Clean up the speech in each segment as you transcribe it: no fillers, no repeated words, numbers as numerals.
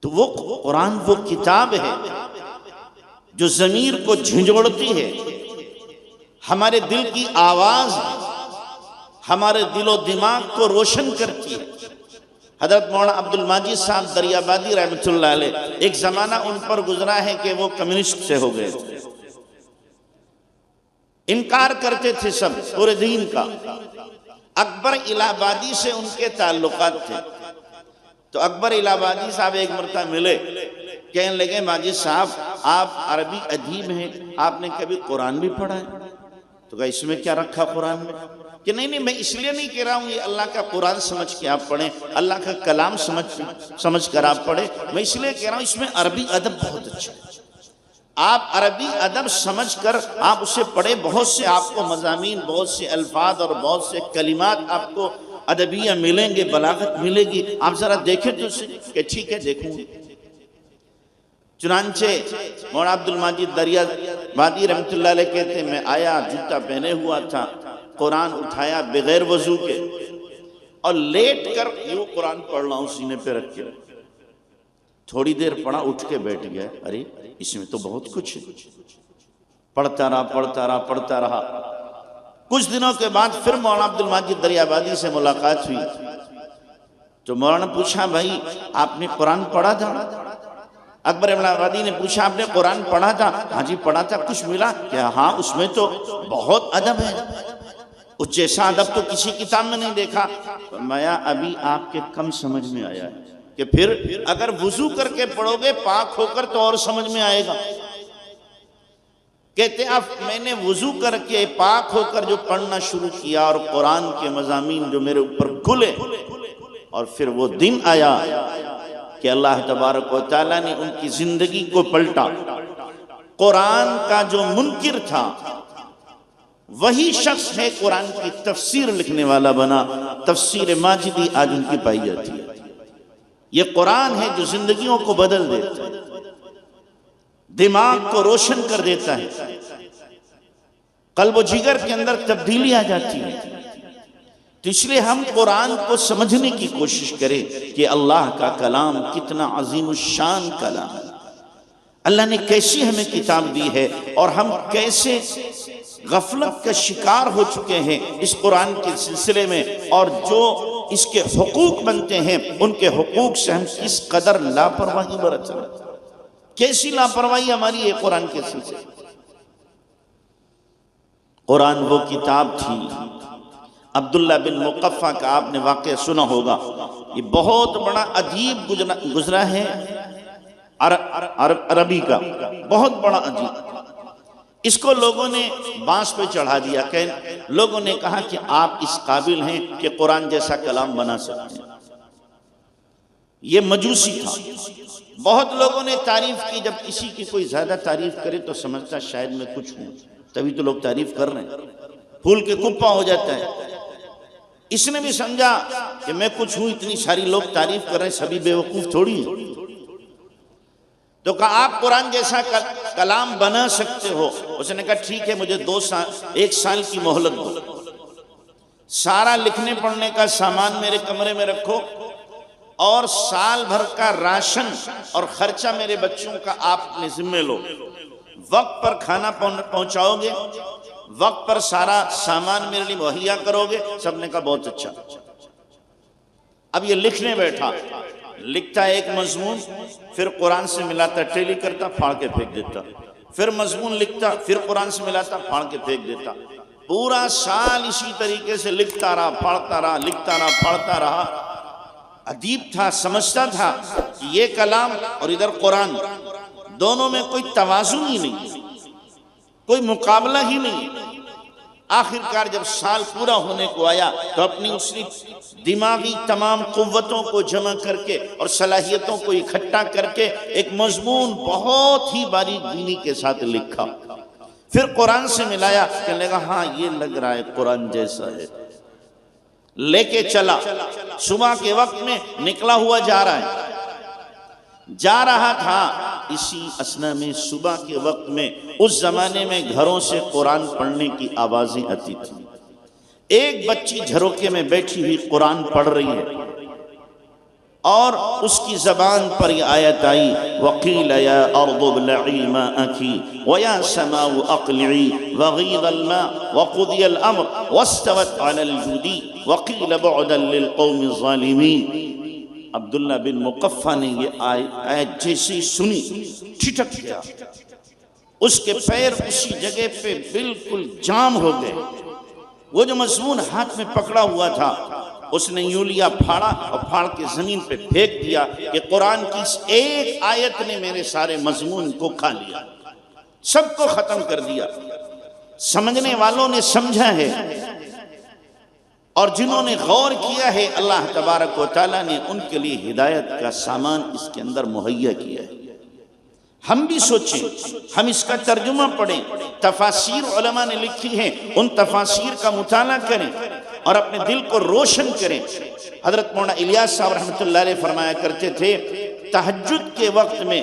تو وہ قرآن وہ کتاب ہے جو ضمیر کو جھنجھوڑتی ہے، ہمارے دل کی آواز ہے، ہمارے دل و دماغ کو روشن کرتی ہے۔ حضرت مولانا عبد المجید صاحب دریابادی رحمۃ اللہ علیہ، ایک زمانہ ان پر گزرا ہے کہ وہ کمیونسٹ سے ہو گئے تھے، انکار کرتے تھے سب پورے دین کا۔ اکبر الہ آبادی سے ان کے تعلقات تھے، تو اکبر الہ آبادی صاحب ایک مرتبہ ملے، کہنے لگے ماجد صاحب آپ عربی ادیب ہیں، آپ نے کبھی قرآن بھی پڑھا ہے؟ تو کہا اس میں کیا رکھا قرآن میں؟ کہ نہیں میں اس لیے نہیں کہہ رہا ہوں یہ اللہ کا قرآن سمجھ کے آپ پڑھیں، اللہ کا کلام سمجھ کر آپ پڑھیں، میں اس لیے کہہ رہا ہوں اس میں عربی ادب بہت اچھا ہے، آپ عربی ادب سمجھ کر آپ اسے پڑھیں، بہت سے آپ کو مضامین، بہت سے الفاظ اور بہت سے کلمات آپ کو ادبیہ ملیں گے، بلاغت ملے گی، آپ ذرا دیکھیں تو اسے کہ ٹھیک ہے دیکھوں گے۔ چنانچہ مولانا عبد المجید دریابادی رحمۃ اللہ علیہ کہتے ہیں میں آیا، جوتا پہنے ہوا تھا، قرآن اٹھایا بغیر وضو کے اور لیٹ کر یوں قرآن پڑھ رہا ہوں سینے پہ رکھ کے، تھوڑی دیر پڑھا اٹھ کے بیٹھ گیا، ارے اس میں تو بہت کچھ ہے، پڑھتا رہا۔ کچھ دنوں کے بعد پھر مولانا عبد المجید دریابادی سے ملاقات ہوئی، تو مولانا پوچھا بھائی آپ نے قرآن پڑھا تھا؟ اکبر الہ آبادی نے پوچھا آپ نے قرآن پڑھا تھا؟ ہاں جی پڑھا تھا، کچھ ملا کیا؟ ہاں اس میں تو بہت ادب ہے، اس جیسا ادب تو کسی کتاب میں نہیں دیکھا۔ فرمایا ابھی آپ کے کم سمجھ میں آیا ہے، کہ پھر اگر وضو کر کے پڑھو گے پاک ہو کر تو اور سمجھ میں آئے گا۔ کہتے اب میں نے وضو کر کے پاک ہو کر جو پڑھنا شروع کیا اور قرآن کے مضامین جو میرے اوپر کھلے، اور پھر وہ دن آیا کہ اللہ تبارک و تعالیٰ نے ان کی زندگی کو پلٹا، قرآن کا جو منکر تھا وہی شخص ہے قرآن کی تفسیر لکھنے والا بنا، تفسیر ماجدی آج ان کی پائی جاتی ہے۔ یہ قرآن ہے جو زندگیوں کو بدل دیتا ہے، دماغ کو روشن کر دیتا ہے، قلب و جگر کے اندر تبدیلی آ جاتی ہے۔ تو اس لیے ہم قرآن کو سمجھنے کی کوشش کریں کہ اللہ کا کلام کتنا عظیم الشان کلام ہے، اللہ نے کیسی ہمیں کتاب دی ہے، اور ہم کیسے غفلت کا شکار ہو چکے ہیں اس قرآن کے سلسلے میں، اور جو اس کے حقوق بنتے ہیں ان کے حقوق سے ہم کس قدر لاپرواہی برت رہے ہیں، کیسی لاپرواہی ہماری ہے قرآن کے سلسلے۔ قرآن وہ کتاب تھی، عبداللہ بن مقفع کا آپ نے واقعہ سنا ہوگا، یہ بہت بڑا ادیب گزرا ہے عربی کا، بہت بڑا ادیب۔ اس کو لوگوں نے بانس پہ چڑھا دیا، کہ لوگوں نے کہا کہ آپ اس قابل ہیں کہ قرآن جیسا کلام بنا سکتے ہیں۔ یہ مجوسی تھا، بہت لوگوں نے تعریف کی، جب کسی کی کوئی زیادہ تعریف کرے تو سمجھتا شاید میں کچھ ہوں، تبھی تو لوگ تعریف کر رہے ہیں، پھول کے کپا ہو جاتا ہے۔ اس نے بھی سمجھا کہ میں کچھ ہوں، اتنی ساری لوگ تعریف کر رہے ہیں، سبھی بے وقوف تھوڑی ہیں۔ تو کہا آپ قرآن جیسا کلام بنا سکتے ہو؟ اس نے کہا ٹھیک ہے مجھے 1 سال کی مہلت دو، سارا لکھنے پڑھنے کا سامان میرے کمرے میں رکھو، اور سال بھر کا راشن اور خرچہ میرے بچوں کا آپ اپنے ذمہ لو، وقت پر کھانا پہنچاؤ گے، وقت پر سارا سامان میرے لیے مہیا کرو گے؟ سب نے کہا بہت اچھا۔ اب یہ لکھنے بیٹھا، لکھتا ایک مضمون، پھر قرآن سے ملاتا، ٹیلی کرتا، پھاڑ کے پھینک دیتا، پھر مضمون لکھتا، پھر قرآن سے ملاتا، پھاڑ کے پھینک دیتا، پورا سال اسی طریقے سے لکھتا رہا، پھاڑتا رہا، لکھتا رہا، پھاڑتا رہا۔ ادیب تھا، سمجھتا تھا کہ یہ کلام اور ادھر قرآن، دونوں میں کوئی توازن ہی نہیں، کوئی مقابلہ ہی نہیں۔ آخرکار جب سال پورا ہونے کو آیا تو اپنی اسی دماغی تمام قوتوں کو جمع کر کے اور صلاحیتوں کو اکٹھا کر کے ایک مضمون بہت ہی باریک بینی کے ساتھ لکھا، پھر قرآن سے ملایا، کہنے لگا ہاں یہ لگ رہا ہے قرآن جیسا ہے، لے کے چلا، صبح کے وقت میں نکلا ہوا جا رہا ہے، جا رہا تھا، اسی اثنا میں صبح کے وقت میں اس زمانے میں گھروں سے قرآن پڑھنے کی آوازیں آتی تھی، ایک بچی جھروکے میں بیٹھی ہوئی قرآن پڑھ رہی ہے، اور اس کی زبان پر یہ آیت آئی وَقِيلَ يَا أَرْضُ ابْلَعِي مَاءَكِ وَيَا سَمَاءُ أَقْلِعِي وَغِيضَ الْمَاءُ وَقُضِيَ الْأَمْرُ وَاسْتَوَتْ عَلَى الْجُودِيِّ وَقِيلَ بُعْدًا لِلْقَوْمِ الظَّالِمِينَ۔ عبداللہ بن مقفع نے یہ آیت جیسی سنی ٹھٹک گیا، اس کے پیر اسی جگہ پہ بالکل جام ہو گئے۔ وہ جو مضمون ہاتھ میں پکڑا ہوا تھا اس نے یوں لیا، پھاڑا اور پھاڑ کے زمین پہ پھینک دیا کہ قرآن کی اس ایک آیت نے میرے سارے مضمون کو کھا لیا، سب کو ختم کر دیا۔ سمجھنے والوں نے سمجھا ہے اور جنہوں نے غور کیا ہے اللہ تبارک و تعالیٰ نے ان کے لیے ہدایت کا سامان اس کے اندر مہیا کیا ہے۔ ہم بھی سوچیں، ہم اس کا ترجمہ پڑھیں، تفاسیر علماء نے لکھی ہیں، ان تفاسیر کا مطالعہ کریں اور اپنے دل کو روشن کریں۔ حضرت مولانا الیاس صاحب رحمۃ اللہ علیہ فرمایا کرتے تھے تہجد کے وقت میں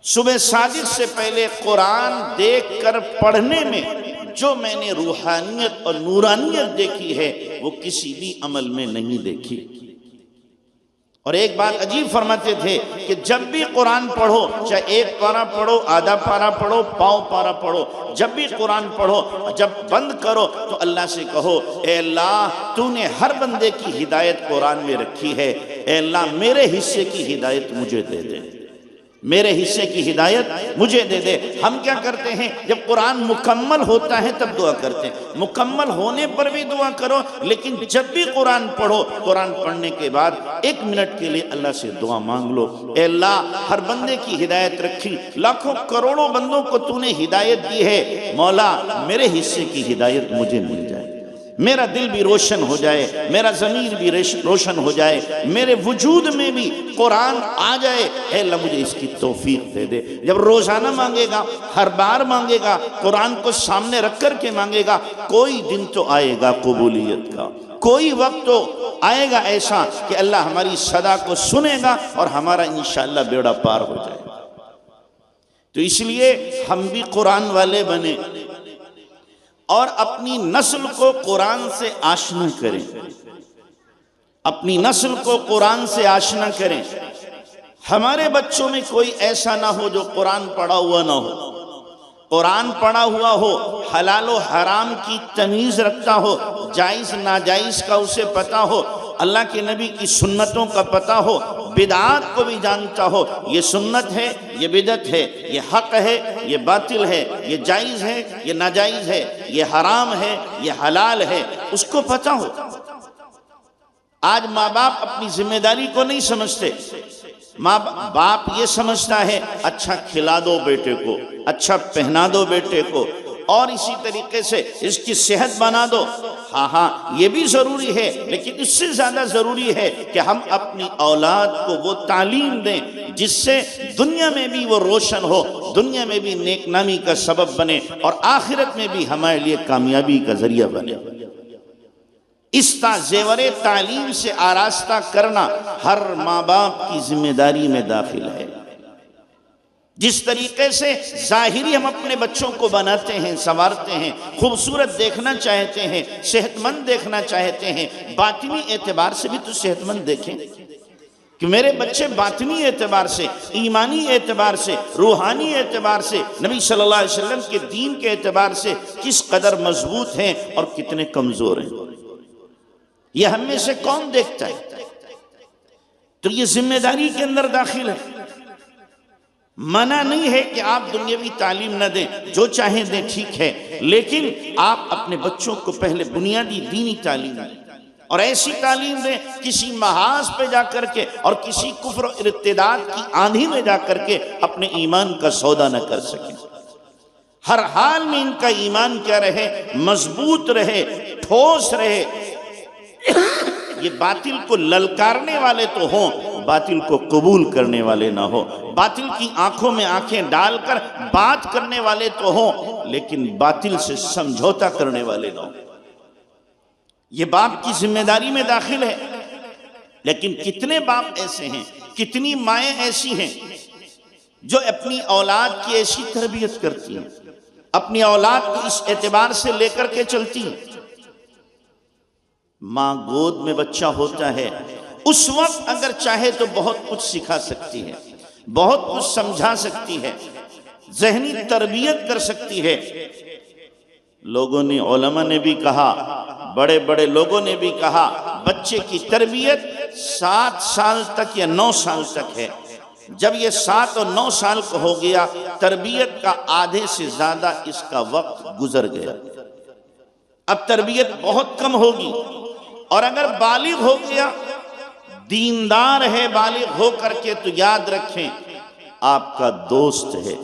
صبح صادق سے پہلے قرآن دیکھ کر پڑھنے میں جو میں نے روحانیت اور نورانیت دیکھی ہے وہ کسی بھی عمل میں نہیں دیکھی۔ اور ایک بات عجیب فرماتے تھے کہ جب بھی قرآن پڑھو، چاہے ایک پارہ پڑھو، آدھا پارہ پڑھو، پاؤں پارہ پڑھو، جب بھی قرآن پڑھو، جب بند کرو تو اللہ سے کہو اے اللہ تو نے ہر بندے کی ہدایت قرآن میں رکھی ہے، اے اللہ میرے حصے کی ہدایت مجھے دے دے، میرے حصے کی ہدایت مجھے دے دے۔ ہم کیا کرتے ہیں جب قرآن مکمل ہوتا ہے تب دعا کرتے ہیں، مکمل ہونے پر بھی دعا کرو، لیکن جب بھی قرآن پڑھو، قرآن پڑھنے کے بعد 1 منٹ کے لیے اللہ سے دعا مانگ لو، اے اللہ ہر بندے کی ہدایت رکھی، لاکھوں کروڑوں بندوں کو تو نے ہدایت دی ہے، مولا میرے حصے کی ہدایت مجھے مل جائے، میرا دل بھی روشن ہو جائے، میرا ضمیر بھی روشن ہو جائے، میرے وجود میں بھی قرآن آ جائے، اے اللہ مجھے اس کی توفیق دے دے۔ جب روزانہ مانگے گا، ہر بار مانگے گا، قرآن کو سامنے رکھ کر کے مانگے گا، کوئی دن تو آئے گا قبولیت کا، کوئی وقت تو آئے گا ایسا کہ اللہ ہماری صدا کو سنے گا اور ہمارا انشاءاللہ بیڑا پار ہو جائے گا۔ تو اس لیے ہم بھی قرآن والے بنے اور اپنی نسل کو قرآن سے آشنا کریں، اپنی نسل کو قرآن سے آشنا کریں۔ ہمارے بچوں میں کوئی ایسا نہ ہو جو قرآن پڑھا ہوا نہ ہو، قرآن پڑھا ہوا ہو، حلال و حرام کی تمیز رکھتا ہو، جائز ناجائز کا اسے پتا ہو، اللہ کے نبی کی سنتوں کا پتا ہو، بدعات کو بھی جانتا ہو، یہ سنت ہے، یہ بدعت ہے، یہ حق ہے، یہ باطل ہے، یہ جائز ہے، یہ ناجائز ہے، یہ حرام ہے، یہ حلال ہے، اس کو پتا ہو۔ آج ماں باپ اپنی ذمہ داری کو نہیں سمجھتے، ماں باپ یہ سمجھتا ہے اچھا کھلا دو بیٹے کو، اچھا پہنا دو بیٹے کو، اور اسی طریقے سے اس کی صحت بنا دو۔ ہاں یہ بھی ضروری ہے، لیکن اس سے زیادہ ضروری ہے کہ ہم اپنی اولاد کو وہ تعلیم دیں جس سے دنیا میں بھی وہ روشن ہو، دنیا میں بھی نیک نامی کا سبب بنے اور آخرت میں بھی ہمارے لیے کامیابی کا ذریعہ بنے۔ اس زیور تعلیم سے آراستہ کرنا ہر ماں باپ کی ذمہ داری میں داخل ہے۔ جس طریقے سے ظاہری ہم اپنے بچوں کو بناتے ہیں، سنوارتے ہیں، خوبصورت دیکھنا چاہتے ہیں، صحت مند دیکھنا چاہتے ہیں، باطنی اعتبار سے بھی تو صحت مند دیکھیں کہ میرے بچے باطنی اعتبار سے، ایمانی اعتبار سے، روحانی اعتبار سے، نبی صلی اللہ علیہ وسلم کے دین کے اعتبار سے کس قدر مضبوط ہیں اور کتنے کمزور ہیں۔ یہ ہم میں سے کون دیکھتا ہے؟ تو یہ ذمہ داری کے اندر داخل ہے۔ منع نہیں ہے کہ آپ دنیاوی تعلیم نہ دیں، جو چاہیں دیں ٹھیک ہے، لیکن آپ اپنے بچوں کو پہلے بنیادی دینی تعلیم دیں اور ایسی تعلیم دیں کسی محاذ پہ جا کر کے اور کسی کفر و ارتداد کی آندھی میں جا کر کے اپنے ایمان کا سودا نہ کر سکیں۔ ہر حال میں ان کا ایمان کیا رہے؟ مضبوط رہے، ٹھوس رہے۔ یہ باطل کو للکارنے والے تو ہوں، باطل کو قبول کرنے والے نہ ہو، باطل کی آنکھوں میں آنکھیں ڈال کر بات کرنے والے تو ہوں لیکن باطل سے سمجھوتا کرنے والے نہ ہوں۔ یہ باپ کی ذمہ داری میں داخل ہے۔ لیکن کتنے باپ ایسے ہیں، کتنی مائیں ایسی ہیں جو اپنی اولاد کی ایسی تربیت کرتی ہیں، اپنی اولاد کو اس اعتبار سے لے کر کے چلتی ہیں۔ ماں گود میں بچہ ہوتا ہے، اس وقت اگر چاہے تو بہت کچھ سکھا سکتی ہے، بہت کچھ سمجھا سکتی ہے، ذہنی تربیت کر سکتی ہے۔ لوگوں نے، علماء نے بھی کہا، بڑے بڑے لوگوں نے بھی کہا، بچے کی تربیت 7 سال تک یا 9 سال تک ہے۔ جب یہ 7 اور 9 سال کو ہو گیا، تربیت کا آدھے سے زیادہ اس کا وقت گزر گیا، اب تربیت بہت کم ہوگی۔ اور اگر بالغ ہو گیا، دیندار ہے بالغ ہو کر کے، تو یاد رکھیں آپ کا دوست ہے،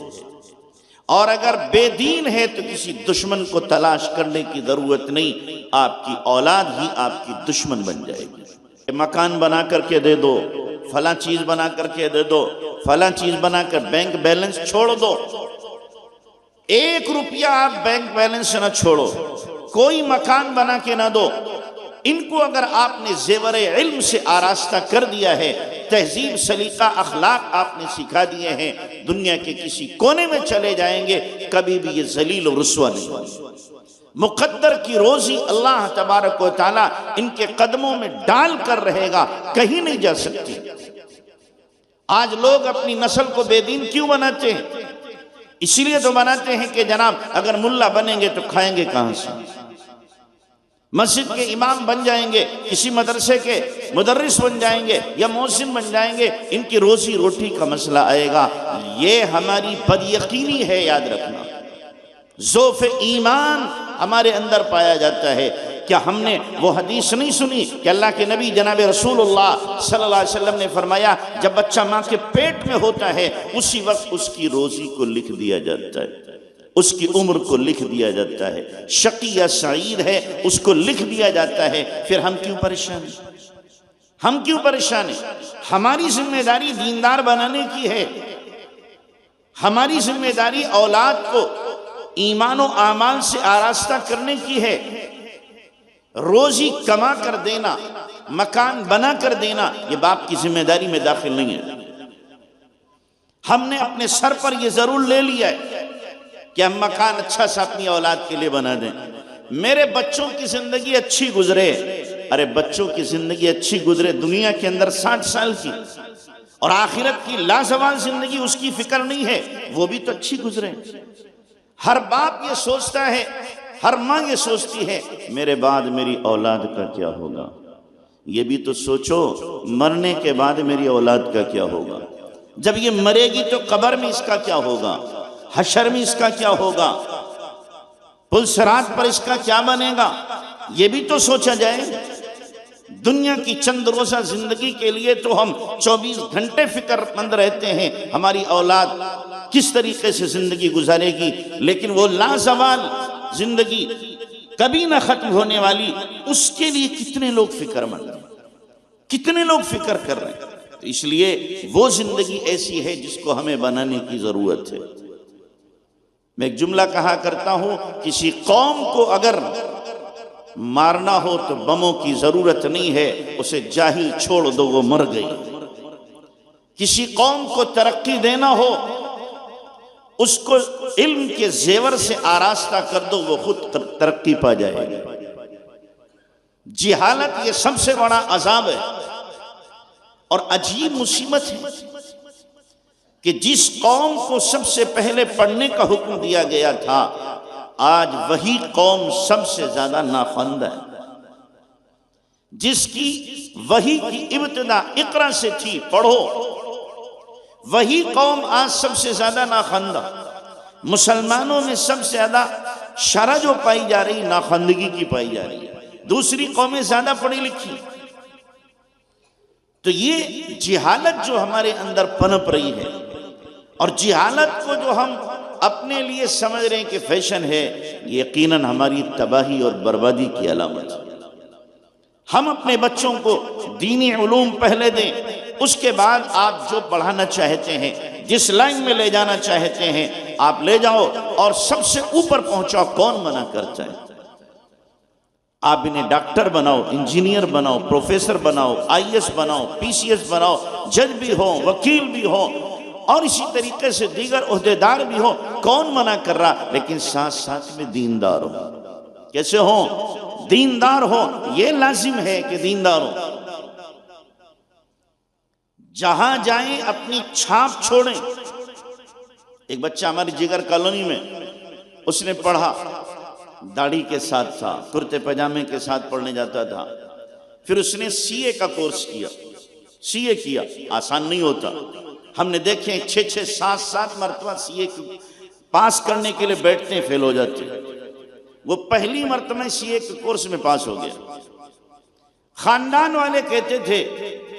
اور اگر بے دین ہے تو کسی دشمن کو تلاش کرنے کی ضرورت نہیں، آپ کی اولاد ہی آپ کی دشمن بن جائے گی۔ مکان بنا کر کے دے دو، فلاں چیز بنا کر کے دے دو، فلاں چیز بنا کر بینک بیلنس چھوڑ دو، 1 روپیہ آپ بینک بیلنس نہ چھوڑو، کوئی مکان بنا کے نہ دو۔ ان کو اگر آپ نے زیور علم سے آراستہ کر دیا ہے، تہذیب سلیقہ اخلاق آپ نے سکھا دیے ہیں، دنیا کے کسی کونے میں چلے جائیں گے، کبھی بھی یہ ذلیل و رسوا نہیں ہوگا۔ مقدر کی روزی اللہ تبارک و تعالیٰ ان کے قدموں میں ڈال کر رہے گا، کہیں نہیں جا سکتی۔ آج لوگ اپنی نسل کو بے دین کیوں بناتے ہیں؟ اسی لیے تو بناتے ہیں کہ جناب اگر ملا بنیں گے تو کھائیں گے کہاں سے؟ مسجد کے امام بن جائیں گے، کسی مدرسے کے مدرس بن جائیں گے یا مؤذن بن جائیں گے، ان کی روزی روٹی کا مسئلہ آئے گا۔ یہ ہماری بد یقینی ہے، یاد رکھنا۔ ضعف ایمان ہمارے اندر پایا جاتا ہے۔ کیا ہم نے وہ حدیث نہیں سنی کہ اللہ کے نبی جناب رسول اللہ صلی اللہ علیہ وسلم نے فرمایا جب بچہ ماں کے پیٹ میں ہوتا ہے اسی وقت اس کی روزی کو لکھ دیا جاتا ہے، اس کی عمر کو لکھ دیا جاتا ہے، شقی یا سعید ہے اس کو لکھ دیا جاتا ہے۔ پھر ہم کیوں پریشان ہیں؟ ہم کیوں پریشان ہیں؟ ہماری ذمہ داری دیندار بنانے کی ہے، ہماری ذمہ داری اولاد کو ایمان و اعمال سے آراستہ کرنے کی ہے۔ روزی کما کر دینا، مکان بنا کر دینا، یہ باپ کی ذمہ داری میں داخل نہیں ہے۔ ہم نے اپنے سر پر یہ ضرور لے لیا ہے کہ ہم مکان اچھا سا اپنی اولاد کے لیے بنا دیں، میرے بچوں کی زندگی اچھی گزرے۔ ارے بچوں کی زندگی اچھی گزرے، دنیا کے اندر 60 سال کی اور آخرت کی لازوال زندگی اس کی فکر نہیں ہے، وہ بھی تو اچھی گزرے۔ ہر باپ یہ سوچتا ہے، ہر ماں یہ سوچتی ہے میرے بعد میری اولاد کا کیا ہوگا۔ یہ بھی تو سوچو مرنے کے بعد میری اولاد کا کیا ہوگا، جب یہ مرے گی تو قبر میں اس کا کیا ہوگا، حشر میں اس کا کیا ہوگا، پل صراط پر اس کا کیا بنے گا، یہ بھی تو سوچا جائے۔ دنیا کی چند روزہ زندگی کے لیے تو ہم 24 گھنٹے فکر مند رہتے ہیں ہماری اولاد کس طریقے سے زندگی گزارے گی، لیکن وہ لازوال زندگی کبھی نہ ختم ہونے والی، اس کے لیے کتنے لوگ فکر مند ہیں، کتنے لوگ فکر کر رہے ہیں۔ تو اس لیے وہ زندگی ایسی ہے جس کو ہمیں بنانے کی ضرورت ہے۔ میں ایک جملہ کہا کرتا ہوں، کسی قوم کو اگر مارنا ہو تو بموں کی ضرورت نہیں ہے، اسے جاہل چھوڑ دو وہ مر گئی۔ کسی قوم کو ترقی دینا ہو اس کو علم کے زیور سے آراستہ کر دو، وہ خود ترقی پا جائے گی۔ جہالت یہ سب سے بڑا عذاب ہے اور عجیب مصیبت ہے کہ جس قوم کو سب سے پہلے پڑھنے کا حکم دیا گیا تھا آج وہی قوم سب سے زیادہ ناخواندہ ہے۔ جس کی وحی کی ابتدا اقرا سے تھی، پڑھو، وہی قوم آج سب سے زیادہ ناخواندہ۔ مسلمانوں میں سب سے زیادہ شرح جو پائی جا رہی ناخواندگی کی پائی جا رہی ہے، دوسری قومیں زیادہ پڑھی لکھی۔ تو یہ جہالت جو ہمارے اندر پنپ رہی ہے اور جہالت کو جو ہم اپنے لیے سمجھ رہے ہیں کہ فیشن ہے، یقیناً ہماری تباہی اور بربادی کی علامت ہے۔ ہم اپنے بچوں کو دینی علوم پہلے دیں، اس کے بعد آپ جو پڑھانا چاہتے ہیں، جس لائن میں لے جانا چاہتے ہیں آپ لے جاؤ اور سب سے اوپر پہنچاؤ، کون منع کرتا ہے؟ آپ انہیں ڈاکٹر بناؤ، انجینئر بناؤ، پروفیسر بناؤ، IAS بناؤ، PCS بناؤ، جج بھی ہو، وکیل بھی ہو اور اسی طریقے سے دیگر عہدیدار بھی ہو، کون منع کر رہا؟ لیکن ساتھ ساتھ میں دیندار ہو۔ کیسے ہو؟ دیندار ہو، یہ لازم ہے کہ دیندار ہو۔ جہاں جائیں اپنی چھاپ چھوڑیں۔ ایک بچہ ہماری جگر کالونی میں، اس نے پڑھا، داڑھی کے ساتھ تھا، کرتے پاجامے کے ساتھ پڑھنے جاتا تھا، پھر اس نے سی اے کا کورس کیا، سی اے کیا، آسان نہیں ہوتا، ہم نے دیکھیں 6 7 مرتبہ سی اے پاس کرنے کے لیے بیٹھتے ہیں، فیل ہو جاتے ہیں۔ وہ پہلی مرتبہ سی اے کے کورس میں پاس ہو گیا۔ خاندان والے کہتے تھے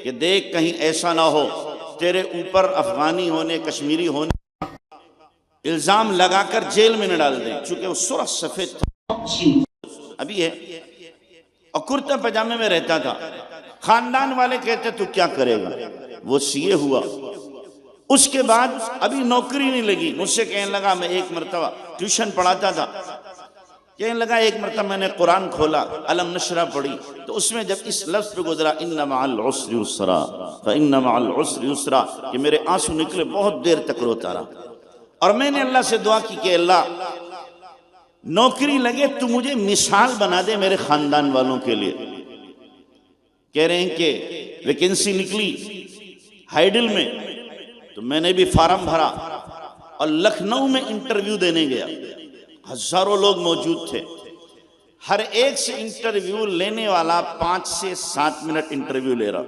کہ دیکھ کہیں ایسا نہ ہو تیرے اوپر افغانی ہونے، کشمیری ہونے الزام لگا کر جیل میں نہ ڈال دیں، چونکہ وہ سرخ سفید تھا، ابھی ہے، اور کرتا پاجامے میں رہتا تھا۔ خاندان والے کہتے تو کیا کرے گا؟ وہ سی اے ہوا، اس کے بعد ابھی نوکری نہیں لگی، مجھ سے کہنے لگا، میں ایک مرتبہ ٹیوشن پڑھاتا تھا، کہنے لگا ایک مرتبہ میں نے قرآن کھولا، علم نشرہ پڑھی، تو اس میں جب اس لفظ پہ گزرا ان مع العسر یسرا فان مع العسر یسرا، کہ میرے آنسو نکلے، بہت دیر تک روتا رہا، اور میں نے اللہ سے دعا کی کہ اللہ نوکری لگے تو مجھے مثال بنا دے میرے خاندان والوں کے لیے۔ کہہ رہے ہیں کہ ویکنسی نکلی ہائیڈل میں، تو میں نے بھی فارم بھرا اور لکھنؤ میں انٹرویو دینے گیا، ہزاروں لوگ موجود تھے، ہر ایک سے انٹرویو لینے والا 5 سے 7 منٹ انٹرویو لے رہا،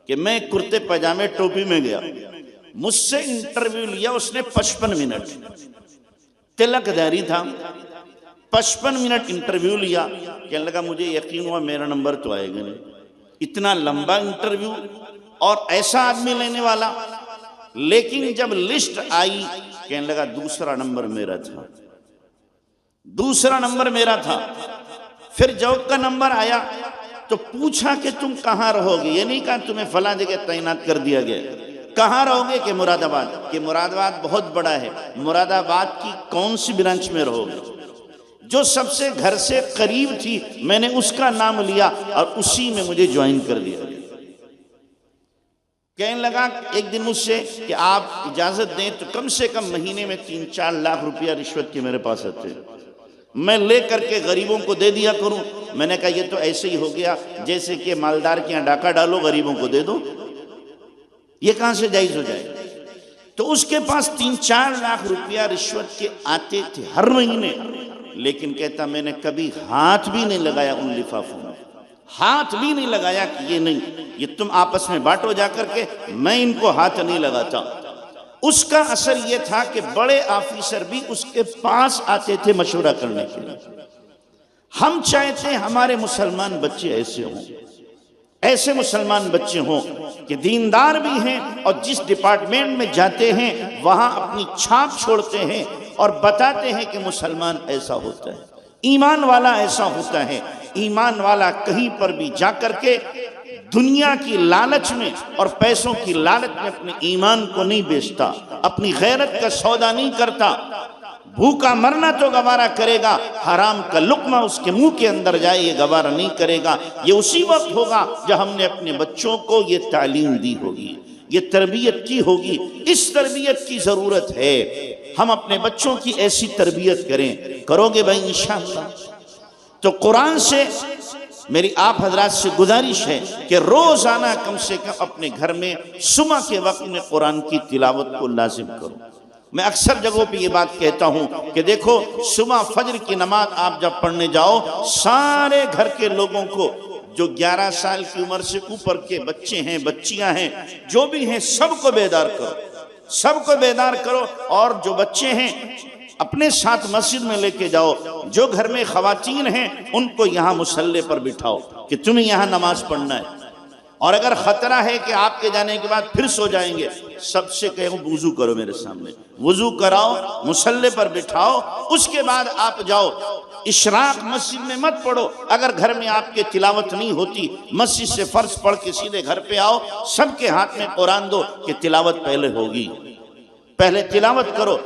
کہ میں کرتے پاجامے ٹوپی میں گیا، مجھ سے انٹرویو لیا اس نے 55 منٹ، تلک داری تھا، 55 منٹ انٹرویو لیا، کہنے لگا مجھے یقین ہوا میرا نمبر تو آئے گا نہیں، اتنا لمبا انٹرویو اور ایسا آدمی لینے والا، لیکن جب لسٹ آئی کہنے لگا دوسرا نمبر میرا تھا، دوسرا نمبر میرا تھا۔ پھر جب کا نمبر آیا تو پوچھا کہ تم کہاں رہو گے، یہ نہیں کہا تمہیں فلاں جگہ تعینات کر دیا گیا، کہاں رہو گے؟ کہ مراد آباد، کہ مراد آباد بہت بڑا ہے، مراد آباد کی کون سی برانچ میں رہو گے؟ جو سب سے گھر سے قریب تھی میں نے اس کا نام لیا اور اسی میں مجھے جوائن کر دیا۔ کہنے لگا ایک دن مجھ سے کہ آپ اجازت دیں تو کم سے کم مہینے میں 3-4 لاکھ روپیہ رشوت کے میرے پاس آتے ہیں، میں لے کر کے غریبوں کو دے دیا کروں۔ میں نے کہا یہ تو ایسے ہی ہو گیا جیسے کہ مالدار کے یہاں ڈاکہ ڈالو غریبوں کو دے دو، یہ کہاں سے جائز ہو جائے؟ تو اس کے پاس 3-4 لاکھ روپیہ رشوت کے آتے تھے ہر مہینے، لیکن کہتا میں نے کبھی ہاتھ بھی نہیں لگایا ان لفافوں میں، ہاتھ بھی نہیں لگایا کہ یہ نہیں، یہ تم آپس میں بانٹو جا کر کے، میں ان کو ہاتھ نہیں لگاتا۔ اس کا اثر یہ تھا کہ بڑے آفیسر بھی اس کے پاس آتے تھے مشورہ کرنے کے لیے۔ ہم چاہتے ہیں ہمارے مسلمان بچے ایسے ہوں، ایسے مسلمان بچے ہوں کہ دیندار بھی ہیں اور جس ڈپارٹمنٹ میں جاتے ہیں وہاں اپنی چھاپ چھوڑتے ہیں اور بتاتے ہیں کہ مسلمان ایسا ہوتا ہے، ایمان والا ایسا ہوتا ہے۔ ایمان والا کہیں پر بھی جا کر کے دنیا کی لالچ میں اور پیسوں کی لالچ میں اپنے ایمان کو نہیں بیچتا، اپنی غیرت کا سودا نہیں کرتا، بھوکا مرنا تو گوارا کرے گا، حرام کا لقمہ اس کے منہ کے اندر جائے یہ گوارا نہیں کرے گا۔ یہ اسی وقت ہوگا جب ہم نے اپنے بچوں کو یہ تعلیم دی ہوگی، یہ تربیت کی ہوگی۔ اس تربیت کی ضرورت ہے، ہم اپنے بچوں کی ایسی تربیت کریں۔ کرو گے بھائی انشاءاللہ؟ تو قرآن سے میری آپ حضرات سے گزارش ہے کہ روزانہ کم سے کم اپنے گھر میں صبح کے وقت میں قرآن کی تلاوت کو لازم کرو۔ میں اکثر جگہوں پہ یہ بات کہتا ہوں کہ دیکھو صبح فجر کی نماز آپ جب پڑھنے جاؤ، سارے گھر کے لوگوں کو، جو 11 سال کی عمر سے اوپر کے بچے ہیں، بچیاں ہیں، جو بھی ہیں، سب کو بیدار کرو، سب کو بیدار کرو، اور جو بچے ہیں اپنے ساتھ مسجد میں لے کے جاؤ، جو گھر میں خواتین ہیں ان کو یہاں مصلی پر بٹھاؤ کہ تمہیں یہاں نماز پڑھنا ہے، اور اگر خطرہ ہے کہ آپ کے جانے کے بعد پھر سو جائیں گے، سب سے کہوں وضو کرو، میرے سامنے وضو کراؤ، مصلی پر بٹھاؤ، اس کے بعد آپ جاؤ۔ اشراق مسجد میں مت پڑھو، اگر گھر میں آپ کے تلاوت نہیں ہوتی مسجد سے فرض پڑھ کے سیدھے گھر پہ آؤ، سب کے ہاتھ میں قرآن دو کہ تلاوت پہلے ہوگی، پہلے تلاوت کرو۔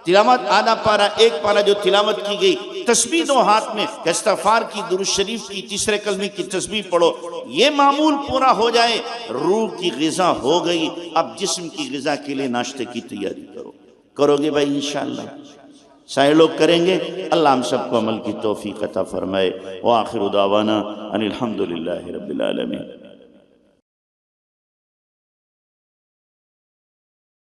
تلاوت آدھا پارہ، ایک پارہ جو تلاوت کی گئی، تسبیح دو ہاتھ میں، استغفار کی، درود شریف کی، تیسرے کلمے کی تسبیح پڑھو، یہ معمول پورا ہو جائے، روح کی غذا ہو گئی، اب جسم کی غذا کے لیے ناشتے کی تیاری کرو۔ کرو گے بھائی انشاءاللہ؟ سارے لوگ کریں گے۔ اللہ ہم سب کو عمل کی توفیق عطا فرمائے۔ وآخر دعوانا ان الحمدللہ رب العالمین۔